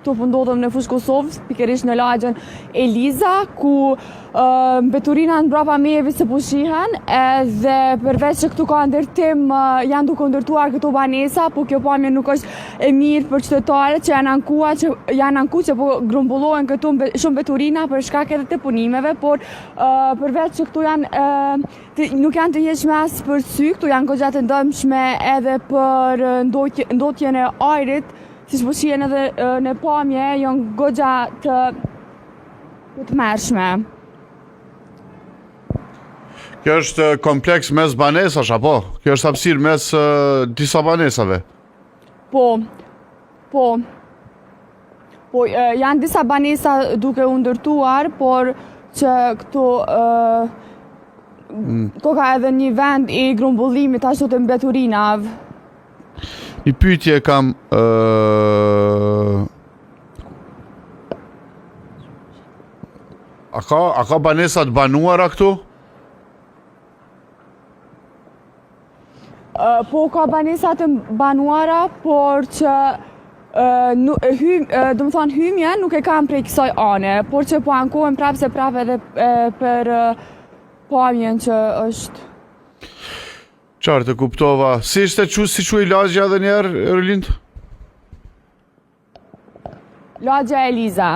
këtu po ndodhem në fushë Kosovës, pikërisht në lagjen Eliza, ku mbeturinat mbrapa mejeve se po shihen, edhe përveç që këtu ka ndërtim, janë duke ndërtuar këto banesa, po kjo pamje nuk është e mirë për qytetarët që janë anku që po grumbullohen këtu shumë mbeturina për shkak edhe të punimeve, por përveç që këtu nuk janë të njëshme as për sy, këtu janë goxha të ndëmshme edhe për ndotjen e ajrit, siç po shihen edhe në pamje, janë goxha të mërshme. Kjo është kompleks mes banesash, apo? Kjo është hapësirë mes disa banesave? Po, janë disa banesa duke u ndërtuar, por që këtu ka edhe një vend i grumbullimit ashtu të mbeturinave. Një pyetje kam, a ka banesa të banuara këtu? Po ka banesa të banuara, por që hymja nuk e kam prej kësaj ane, por që po ankohen prapë se prapë edhe për pamjen që është. Qartë, kuptova. Si ishte si quaj lagja edhe njerë, Erlind? Lagja Eliza.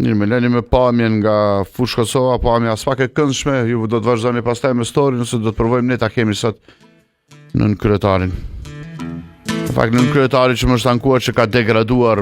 Mirë, me leni me pamjen nga fushë Kosova, pamja as pak e këndshme, ju do të vazhdoni pastaj me story, nëse do të provojmë ne ta kemi sot nën kryetarin. Në fakt nën kryetari që më është ankuar që ka degraduar